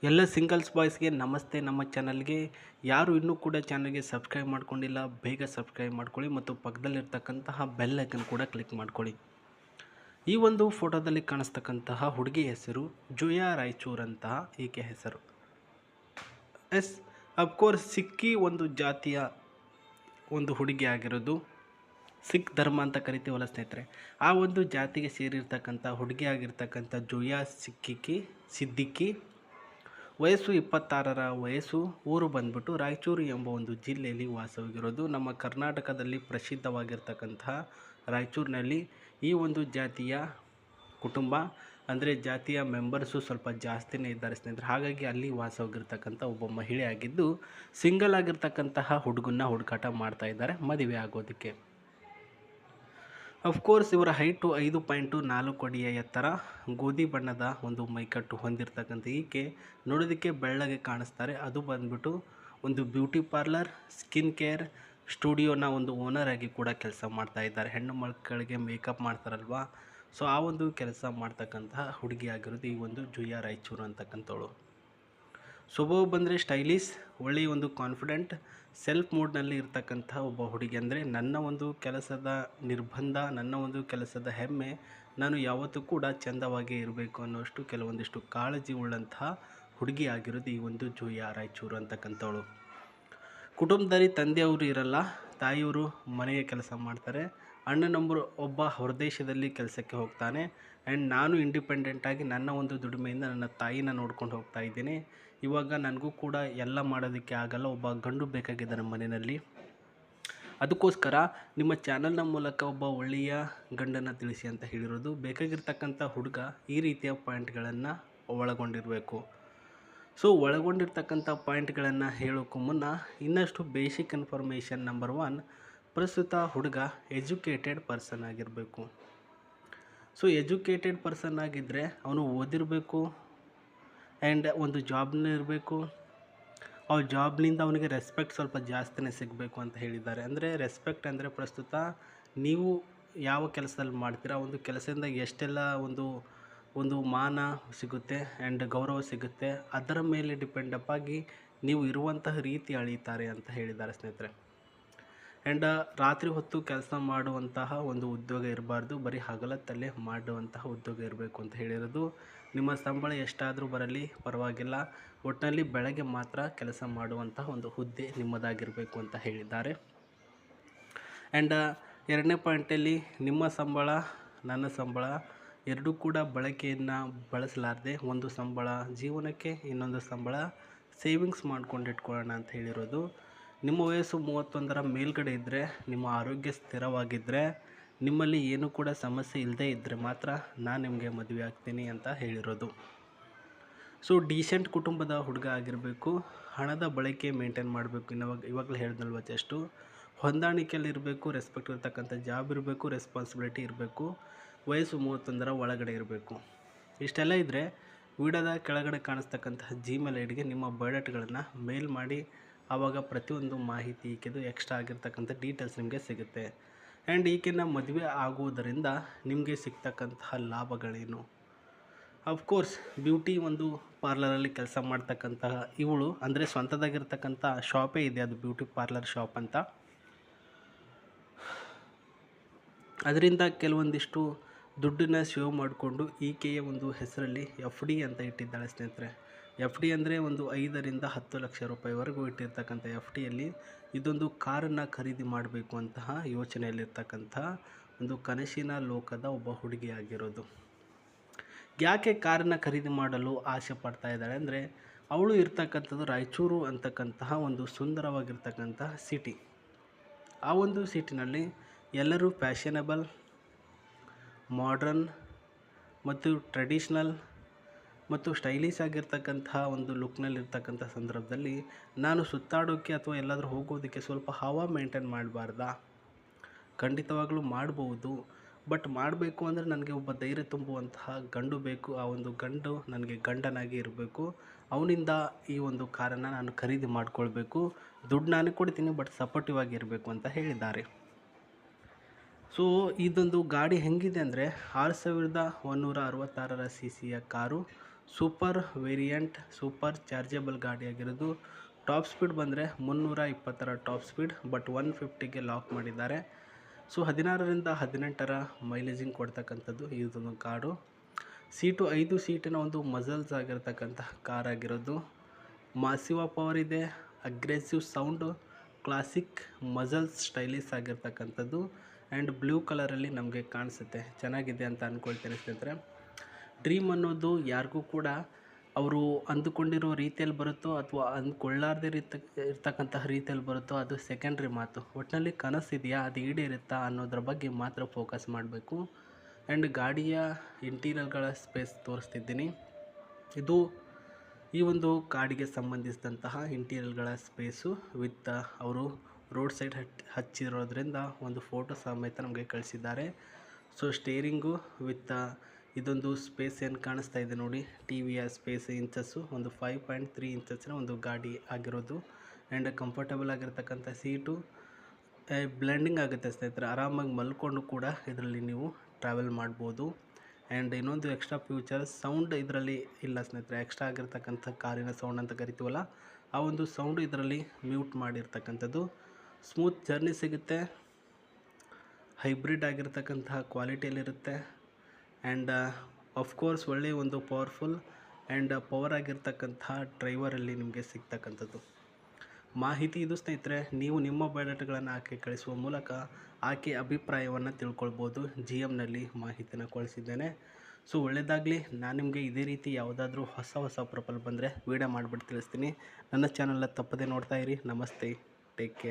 ಎಲ್ಲ ಸಿಂಗಲ್ಸ್ ಬಾಯ್ಸ್ಗೆ ನಮಸ್ತೆ. ನಮ್ಮ ಚಾನಲ್ಗೆ ಯಾರು ಇನ್ನೂ ಕೂಡ ಚಾನಲ್ಗೆ ಸಬ್ಸ್ಕ್ರೈಬ್ ಮಾಡ್ಕೊಂಡಿಲ್ಲ, ಬೇಗ ಸಬ್ಸ್ಕ್ರೈಬ್ ಮಾಡ್ಕೊಳ್ಳಿ ಮತ್ತು ಪಕ್ಕದಲ್ಲಿರ್ತಕ್ಕಂತಹ ಬೆಲ್ ಐಕನ್ ಕೂಡ ಕ್ಲಿಕ್ ಮಾಡ್ಕೊಳ್ಳಿ. ಈ ಒಂದು ಫೋಟೋದಲ್ಲಿ ಕಾಣಿಸ್ತಕ್ಕಂತಹ ಹುಡುಗಿ ಹೆಸರು ಜುಯಾ ರಾಯಚೂರ್ ಅಂತಹ ಈಕೆ ಹೆಸರು. ಅಫ್ಕೋರ್ಸ್ ಸಿಕ್ಕಿ ಒಂದು ಜಾತಿಯ ಒಂದು ಹುಡುಗಿ ಆಗಿರೋದು. ಸಿಖ್ ಧರ್ಮ ಅಂತ ಕರಿತೀವಲ್ಲ ಸ್ನೇಹಿತರೆ, ಆ ಒಂದು ಜಾತಿಗೆ ಸೇರಿರ್ತಕ್ಕಂಥ ಹುಡುಗಿ ಆಗಿರ್ತಕ್ಕಂಥ ಜುಯಾ ಸಿದ್ದಿಕ್ಕಿ ವಯಸ್ಸು 26ರ ವಯಸ್ಸು. ಊರು ಬಂದ್ಬಿಟ್ಟು ರಾಯಚೂರು ಎಂಬ ಒಂದು ಜಿಲ್ಲೆಯಲ್ಲಿ ವಾಸವಾಗಿರೋದು. ನಮ್ಮ ಕರ್ನಾಟಕದಲ್ಲಿ ಪ್ರಸಿದ್ಧವಾಗಿರ್ತಕ್ಕಂತಹ ರಾಯಚೂರಿನಲ್ಲಿ ಈ ಒಂದು ಜಾತಿಯ ಕುಟುಂಬ ಅಂದರೆ ಜಾತಿಯ ಮೆಂಬರ್ಸು ಸ್ವಲ್ಪ ಜಾಸ್ತಿನೇ ಇದ್ದಾರೆ ಸ್ನೇಹಿತರೆ. ಹಾಗಾಗಿ ಅಲ್ಲಿ ವಾಸವಾಗಿರ್ತಕ್ಕಂಥ ಒಬ್ಬ ಮಹಿಳೆ ಆಗಿದ್ದು, ಸಿಂಗಲ್ ಆಗಿರ್ತಕ್ಕಂತಹ ಹುಡುಗನ್ನ ಹುಡುಕಾಟ ಮಾಡ್ತಾ ಇದ್ದಾರೆ ಮದುವೆ ಆಗೋದಕ್ಕೆ. ಅಫ್ಕೋರ್ಸ್ ಇವರ ಹೈಟು 5.4 ಅಡಿಯ ಎತ್ತರ, ಗೋಧಿ ಬಣ್ಣದ ಒಂದು ಮೈಕಟ್ಟು ಹೊಂದಿರತಕ್ಕಂಥ ಈಕೆ ನೋಡೋದಕ್ಕೆ ಬೆಳ್ಳಗೆ ಕಾಣಿಸ್ತಾರೆ. ಅದು ಬಂದ್ಬಿಟ್ಟು ಒಂದು ಬ್ಯೂಟಿ ಪಾರ್ಲರ್, ಸ್ಕಿನ್ ಕೇರ್ ಸ್ಟುಡಿಯೋನ ಒಂದು ಓನರ್ ಆಗಿ ಕೂಡ ಕೆಲಸ ಮಾಡ್ತಾ ಇದ್ದಾರೆ. ಹೆಣ್ಣು ಮಕ್ಕಳಿಗೆ ಮೇಕಪ್ ಮಾಡ್ತಾರಲ್ವ, ಸೊ ಆ ಒಂದು ಕೆಲಸ ಮಾಡ್ತಕ್ಕಂತಹ ಹುಡುಗಿ ಆಗಿರೋದು ಈ ಒಂದು ಜುಯಾ ರಾಯಚೂರು ಅಂತಕ್ಕಂಥವಳು. ಸ್ವಭಾವ ಬಂದರೆ ಸ್ಟೈಲಿಶ್, ಒಳ್ಳೆಯ ಒಂದು ಕಾನ್ಫಿಡೆಂಟ್, ಸೆಲ್ಫ್ ಮೂಡ್ನಲ್ಲಿ ಇರ್ತಕ್ಕಂಥ ಒಬ್ಬ ಹುಡುಗಿ. ಅಂದರೆ ನನ್ನ ಒಂದು ಕೆಲಸದ ನಿರ್ಬಂಧ, ನನ್ನ ಒಂದು ಕೆಲಸದ ಹೆಮ್ಮೆ, ನಾನು ಯಾವತ್ತೂ ಕೂಡ ಚೆಂದವಾಗಿ ಇರಬೇಕು ಅನ್ನೋಷ್ಟು ಕೆಲವೊಂದಿಷ್ಟು ಕಾಳಜಿ ಉಳ್ಳಂತಹ ಹುಡುಗಿ ಆಗಿರೋದು ಈ ಒಂದು ಜುಯಾ ರಾಯಚೂರು ಅಂತಕ್ಕಂಥವಳು. ಕುಟುಂಬದಲ್ಲಿ ತಂದೆಯವರು ಇರಲ್ಲ, ತಾಯಿಯವರು ಮನೆಯ ಕೆಲಸ ಮಾಡ್ತಾರೆ. ಅಣ್ಣನೊಬ್ಬರು ಒಬ್ಬ ಹೊರದೇಶದಲ್ಲಿ ಕೆಲಸಕ್ಕೆ ಹೋಗ್ತಾನೆ. ಆ್ಯಂಡ್ ನಾನು ಇಂಡಿಪೆಂಡೆಂಟಾಗಿ ನನ್ನ ಒಂದು ದುಡಿಮೆಯಿಂದ ನನ್ನ ತಾಯಿನ ನೋಡ್ಕೊಂಡು ಹೋಗ್ತಾ ಇದ್ದೀನಿ. ಇವಾಗ ನನಗೂ ಕೂಡ ಎಲ್ಲ ಮಾಡೋದಕ್ಕೆ ಆಗಲ್ಲ, ಒಬ್ಬ ಗಂಡು ಬೇಕಾಗಿದ್ದಾನೆ ಮನೆಯಲ್ಲಿ. ಅದಕ್ಕೋಸ್ಕರ ನಿಮ್ಮ ಚಾನಲ್ನ ಮೂಲಕ ಒಬ್ಬ ಒಳ್ಳೆಯ ಗಂಡನ್ನು ತಿಳಿಸಿ ಅಂತ ಹೇಳಿರೋದು. ಬೇಕಾಗಿರ್ತಕ್ಕಂಥ ಹುಡುಗ ಈ ರೀತಿಯ ಪಾಯಿಂಟ್ಗಳನ್ನು ಒಳಗೊಂಡಿರಬೇಕು. ಸೊ ಒಳಗೊಂಡಿರ್ತಕ್ಕಂಥ ಪಾಯಿಂಟ್ಗಳನ್ನು ಹೇಳೋಕ್ಕೂ ಮುನ್ನ ಇನ್ನಷ್ಟು ಬೇಸಿಕ್ ಇನ್ಫಾರ್ಮೇಷನ್. ನಂಬರ್ 1, ಪ್ರಸ್ತುತ ಹುಡುಗ ಎಜುಕೇಟೆಡ್ ಪರ್ಸನ್ ಆಗಿರಬೇಕು. ಸೊ ಎಜುಕೇಟೆಡ್ ಪರ್ಸನ್ ಆಗಿದ್ದರೆ ಅವನು ಓದಿರಬೇಕು ಆ್ಯಂಡ್ ಒಂದು ಜಾಬ್ನಲ್ಲಿ ಇರಬೇಕು. ಆ ಜಾಬ್ನಿಂದ ಅವನಿಗೆ ರೆಸ್ಪೆಕ್ಟ್ ಸ್ವಲ್ಪ ಜಾಸ್ತಿನೇ ಸಿಗಬೇಕು ಅಂತ ಹೇಳಿದ್ದಾರೆ. ಅಂದರೆ ರೆಸ್ಪೆಕ್ಟ್ ಅಂದರೆ ಪ್ರಸ್ತುತ ನೀವು ಯಾವ ಕೆಲಸದಲ್ಲಿ ಮಾಡ್ತೀರಾ, ಒಂದು ಕೆಲಸದಿಂದ ಎಷ್ಟೆಲ್ಲ ಒಂದು ಮಾನ ಸಿಗುತ್ತೆ ಆ್ಯಂಡ್ ಗೌರವ ಸಿಗುತ್ತೆ, ಅದರ ಮೇಲೆ ಡಿಪೆಂಡಪ್ ಆಗಿ ನೀವು ಇರುವಂತಹ ರೀತಿ ಅಳೀತಾರೆ ಅಂತ ಹೇಳಿದ್ದಾರೆ ಸ್ನೇಹಿತರೆ. ಆ್ಯಂಡ್ ರಾತ್ರಿ ಹೊತ್ತು ಕೆಲಸ ಮಾಡುವಂತಹ ಒಂದು ಉದ್ಯೋಗ ಇರಬಾರ್ದು, ಬರೀ ಹಗಲತ್ತಲ್ಲೇ ಮಾಡುವಂತಹ ಉದ್ಯೋಗ ಇರಬೇಕು ಅಂತ ಹೇಳಿರೋದು. ನಿಮ್ಮ ಸಂಬಳ ಎಷ್ಟಾದರೂ ಬರಲಿ ಪರವಾಗಿಲ್ಲ, ಒಟ್ಟಿನಲ್ಲಿ ಬೆಳಗ್ಗೆ ಮಾತ್ರ ಕೆಲಸ ಮಾಡುವಂತಹ ಒಂದು ಹುದ್ದೆ ನಿಮ್ಮದಾಗಿರಬೇಕು ಅಂತ ಹೇಳಿದ್ದಾರೆ. ಆ್ಯಂಡ್ 2ನೇ ಪಾಯಿಂಟಲ್ಲಿ ನಿಮ್ಮ ಸಂಬಳ ನನ್ನ ಸಂಬಳ ಎರಡೂ ಕೂಡ ಬಳಕೆಯನ್ನು ಬಳಸಲಾರದೆ, ಒಂದು ಸಂಬಳ ಜೀವನಕ್ಕೆ, ಇನ್ನೊಂದು ಸಂಬಳ ಸೇವಿಂಗ್ಸ್ ಮಾಡ್ಕೊಂಡಿಟ್ಕೊಳ್ಳೋಣ ಅಂತ ಹೇಳಿರೋದು. ನಿಮ್ಮ ವಯಸ್ಸು 31ರ ಮೇಲ್ಗಡೆ ಇದ್ದರೆ, ನಿಮ್ಮ ಆರೋಗ್ಯ ಸ್ಥಿರವಾಗಿದ್ದರೆ, ನಿಮ್ಮಲ್ಲಿ ಏನೂ ಕೂಡ ಸಮಸ್ಯೆ ಇಲ್ಲದೇ ಇದ್ದರೆ ಮಾತ್ರ ನಾನು ನಿಮಗೆ ಮದುವೆ ಆಗ್ತೀನಿ ಅಂತ ಹೇಳಿರೋದು. ಸೊ ಡೀಸೆಂಟ್ ಕುಟುಂಬದ ಹುಡುಗ ಆಗಿರಬೇಕು, ಹಣದ ಬಳಕೆ ಮೇಂಟೈನ್ ಮಾಡಬೇಕು. ಇವಾಗಲೇ ಹೇಳಿದ್ನಲ್ವ ಜಸ್ಟು, ಹೊಂದಾಣಿಕೆಯಲ್ಲಿರಬೇಕು, ರೆಸ್ಪೆಕ್ಟ್ ಇರತಕ್ಕಂಥ ಜಾಬ್ ಇರಬೇಕು, ರೆಸ್ಪಾನ್ಸಿಬಿಲಿಟಿ ಇರಬೇಕು, ವಯಸ್ಸು 31ರ ಒಳಗಡೆ ಇರಬೇಕು. ಇಷ್ಟೆಲ್ಲ ಇದ್ದರೆ ವಿಡಿಯೋದ ಕೆಳಗಡೆ ಕಾಣಿಸ್ತಕ್ಕಂತಹ ಜಿಮೇಲ್ ಐಡಿಗೆ ನಿಮ್ಮ ಬಯೋಡಾಟಾಗಳನ್ನು ಮೇಲ್ ಮಾಡಿ. ಆವಾಗ ಪ್ರತಿಯೊಂದು ಮಾಹಿತಿ ಈಕೆದು ಎಕ್ಸ್ಟ್ರಾ ಆಗಿರ್ತಕ್ಕಂಥ ಡೀಟೇಲ್ಸ್ ನಿಮಗೆ ಸಿಗುತ್ತೆ. ಆ್ಯಂಡ್ ಈಕೆನ ಮದುವೆ ಆಗುವುದರಿಂದ ನಿಮಗೆ ಸಿಗ್ತಕ್ಕಂತಹ ಲಾಭಗಳೇನು. ಅಫ್ಕೋರ್ಸ್ ಬ್ಯೂಟಿ ಒಂದು ಪಾರ್ಲರಲ್ಲಿ ಕೆಲಸ ಮಾಡ್ತಕ್ಕಂತಹ ಇವಳು, ಅಂದರೆ ಸ್ವಂತದಾಗಿರ್ತಕ್ಕಂಥ ಶಾಪೇ ಇದೆ, ಅದು ಬ್ಯೂಟಿ ಪಾರ್ಲರ್ ಶಾಪ್ ಅಂತ. ಅದರಿಂದ ಕೆಲವೊಂದಿಷ್ಟು ದುಡ್ಡನ್ನು ಸೇವ್ ಮಾಡಿಕೊಂಡು ಈಕೆಯ ಒಂದು ಹೆಸರಲ್ಲಿ FD ಅಂತ ಇಟ್ಟಿದ್ದಾಳೆ ಸ್ನೇಹಿತರೆ. FD ಅಂದರೆ ಒಂದು 5ರಿಂದ 10 ಲಕ್ಷ ರೂಪಾಯಿವರೆಗೂ ಇಟ್ಟಿರ್ತಕ್ಕಂಥ FDಯಲ್ಲಿ ಇದೊಂದು ಕಾರನ್ನು ಖರೀದಿ ಮಾಡಬೇಕು ಅಂತಹ ಯೋಚನೆಯಲ್ಲಿರ್ತಕ್ಕಂಥ ಒಂದು ಕನಸಿನ ಲೋಕದ ಒಬ್ಬ ಹುಡುಗಿಯಾಗಿರೋದು. ಯಾಕೆ ಕಾರನ್ನು ಖರೀದಿ ಮಾಡಲು ಆಸೆ ಪಡ್ತಾ ಇದ್ದಾಳೆ ಅಂದರೆ, ಅವಳು ಇರ್ತಕ್ಕಂಥದ್ದು ರಾಯಚೂರು ಅಂತಕ್ಕಂತಹ ಒಂದು ಸುಂದರವಾಗಿರ್ತಕ್ಕಂತಹ ಸಿಟಿ. ಆ ಒಂದು ಸಿಟಿನಲ್ಲಿ ಎಲ್ಲರೂ ಫ್ಯಾಷನಬಲ್, ಮಾಡ್ರನ್ ಮತ್ತು ಟ್ರೆಡಿಷ್ನಲ್ ಮತ್ತು ಸ್ಟೈಲಿಶ್ ಆಗಿರ್ತಕ್ಕಂತಹ ಒಂದು ಲುಕ್ನಲ್ಲಿರ್ತಕ್ಕಂಥ ಸಂದರ್ಭದಲ್ಲಿ ನಾನು ಸುತ್ತಾಡೋಕ್ಕೆ ಅಥವಾ ಎಲ್ಲಾದರೂ ಹೋಗೋದಕ್ಕೆ ಸ್ವಲ್ಪ ಹವಾ ಮೇಂಟೈನ್ ಮಾಡಬಾರ್ದಾ? ಖಂಡಿತವಾಗ್ಲೂ ಮಾಡ್ಬೋದು, ಬಟ್ ಮಾಡಬೇಕು ಅಂದರೆ ನನಗೆ ಒಬ್ಬ ಧೈರ್ಯ ತುಂಬುವಂತಹ ಗಂಡು ಬೇಕು. ಆ ಒಂದು ಗಂಡು ನನಗೆ ಗಂಡನಾಗಿ ಇರಬೇಕು. ಅವನಿಂದ ಈ ಒಂದು ಕಾರನ್ನು ನಾನು ಖರೀದಿ ಮಾಡಿಕೊಳ್ಬೇಕು. ದುಡ್ಡು ನಾನೇ ಕೊಡ್ತೀನಿ, ಬಟ್ ಸಪೋರ್ಟಿವ್ ಆಗಿರಬೇಕು ಅಂತ ಹೇಳಿದ್ದಾರೆ. ಸೊ ಇದೊಂದು ಗಾಡಿ ಹೆಂಗಿದೆ ಅಂದರೆ 6166ರ CCಯ car. Super variant super chargeable ಗಾಡಿಯಾಗಿರೋದು. ಟಾಪ್ ಸ್ಪೀಡ್ ಬಂದರೆ 320 ಟಾಪ್ ಸ್ಪೀಡ್, ಬಟ್ 150ಗೆ ಲಾಕ್ ಮಾಡಿದ್ದಾರೆ. ಸೊ 16ರಿಂದ 18 ಮೈಲೇಜಿಂಗ್ ಕೊಡ್ತಕ್ಕಂಥದ್ದು ಇದೊಂದು ಕಾರು. ಸೀಟು 5 ಸೀಟಿನ ಒಂದು ಮಜಲ್ಸ್ ಆಗಿರ್ತಕ್ಕಂಥ ಕಾರ್ ಆಗಿರೋದು. ಮಾಸಿವ ಪವರ್ ಇದೆ, aggressive sound, classic muscles stylish ಆಗಿರ್ತಕ್ಕಂಥದ್ದು ಆ್ಯಂಡ್ ಬ್ಲೂ ಕಲರಲ್ಲಿ ನಮಗೆ ಕಾಣಿಸುತ್ತೆ. ಚೆನ್ನಾಗಿದೆ ಅಂತ ಅಂದ್ಕೊಳ್ತೇನೆ ಸ್ನೇಹಿತರೆ. ಡ್ರೀಮ್ ಅನ್ನೋದು ಯಾರಿಗೂ ಕೂಡ ಅವರು ಅಂದುಕೊಂಡಿರೋ ರೀತಿಯಲ್ಲಿ ಬರುತ್ತೋ ಅಥವಾ ಅಂದ್ಕೊಳ್ಳಾರ್ದೇ ಇರ್ತಕ್ಕಂತಹ ರೀತಿಯಲ್ಲಿ ಬರುತ್ತೋ ಅದು ಸೆಕೆಂಡ್ರಿ ಮಾತು. ಒಟ್ಟಿನಲ್ಲಿ ಕನಸಿದೆಯಾ, ಅದು ಈಡೇರುತ್ತಾ ಅನ್ನೋದ್ರ ಬಗ್ಗೆ ಮಾತ್ರ ಫೋಕಸ್ ಮಾಡಬೇಕು. ಆ್ಯಂಡ್ ಗಾಡಿಯ ಇಂಟೀರಿಯರ್ಗಳ ಸ್ಪೇಸ್ ತೋರಿಸ್ತಿದ್ದೀನಿ. ಇದು ಈ ಒಂದು ಗಾಡಿಗೆ ಸಂಬಂಧಿಸಿದಂತಹ ಇಂಟೀರಿಯರ್ಗಳ ಸ್ಪೇಸು ವಿತ್ ಅವರು ರೋಡ್ ಸೈಡ್ ಹಚ್ಚಿರೋದ್ರಿಂದ ಒಂದು ಫೋಟೋ ಸಮೇತ ನಮಗೆ ಕಳಿಸಿದ್ದಾರೆ. ಸೊ ಸ್ಟೇರಿಂಗು ವಿತ್ ಇದೊಂದು ಸ್ಪೇಸ್ ಏನು ಕಾಣಿಸ್ತಾ ಇದೆ ನೋಡಿ, ಟಿ ವಿಯ ಸ್ಪೇಸ್ ಇಂಚಸ್ಸು ಒಂದು 5.3 ಇಂಚಸ್ಸಿನ ಒಂದು ಗಾಡಿ ಆಗಿರೋದು. ಆ್ಯಂಡ್ ಕಂಫರ್ಟಬಲ್ ಆಗಿರ್ತಕ್ಕಂಥ ಸೀಟು, ಬ್ಲೆಂಡಿಂಗ್ ಆಗುತ್ತೆ ಸ್ನೇಹಿತರೆ. ಆರಾಮಾಗಿ ಮಲ್ಕೊಂಡು ಕೂಡ ಇದರಲ್ಲಿ ನೀವು ಟ್ರಾವೆಲ್ ಮಾಡ್ಬೋದು. ಆ್ಯಂಡ್ ಇನ್ನೊಂದು ಎಕ್ಸ್ಟ್ರಾ ಫ್ಯೂಚರ್ ಸೌಂಡ್ ಇದರಲ್ಲಿ ಇಲ್ಲ ಸ್ನೇಹಿತರೆ. ಎಕ್ಸ್ಟ್ರಾ ಆಗಿರ್ತಕ್ಕಂಥ ಕಾರಿನ ಸೌಂಡ್ ಅಂತ ಕರಿತೀವಲ್ಲ, ಆ ಒಂದು ಸೌಂಡು ಇದರಲ್ಲಿ ಮ್ಯೂಟ್ ಮಾಡಿರ್ತಕ್ಕಂಥದ್ದು. ಸ್ಮೂತ್ ಜರ್ನಿ ಸಿಗುತ್ತೆ, ಹೈಬ್ರಿಡ್ ಆಗಿರ್ತಕ್ಕಂತಹ ಕ್ವಾಲಿಟಿಯಲ್ಲಿರುತ್ತೆ. ಆ್ಯಂಡ್ ಆಫ್ಕೋರ್ಸ್ ಒಳ್ಳೆಯ ಒಂದು ಪವರ್ಫುಲ್ ಆ್ಯಂಡ್ ಪವರ್ ಆಗಿರ್ತಕ್ಕಂತಹ ಡ್ರೈವರಲ್ಲಿ ನಿಮಗೆ ಸಿಗ್ತಕ್ಕಂಥದ್ದು ಮಾಹಿತಿ ಇದು ಸ್ನೇಹಿತರೆ. ನೀವು ನಿಮ್ಮ ಬಯೋಡಾಟಾಗಳನ್ನು ಆಕೆ ಕಳಿಸುವ ಮೂಲಕ ಆಕೆ ಅಭಿಪ್ರಾಯವನ್ನು ತಿಳ್ಕೊಳ್ಬೋದು. GMನಲ್ಲಿ ಮಾಹಿತಿನ ಕಳಿಸಿದ್ದೇನೆ. ಸೊ ಒಳ್ಳೆಯದಾಗಲಿ. ನಾನು ನಿಮಗೆ ಇದೇ ರೀತಿ ಯಾವುದಾದ್ರೂ ಹೊಸ ಪ್ರೊಫೈಲ್ ಬಂದರೆ ವೀಡಿಯೋ ಮಾಡಿಬಿಟ್ಟು ತಿಳಿಸ್ತೀನಿ. ನನ್ನ ಚಾನಲ್ನ ತಪ್ಪದೇ ನೋಡ್ತಾ ಇರಿ. ನಮಸ್ತೆ, ಟೇಕ್ ಕೇರ್.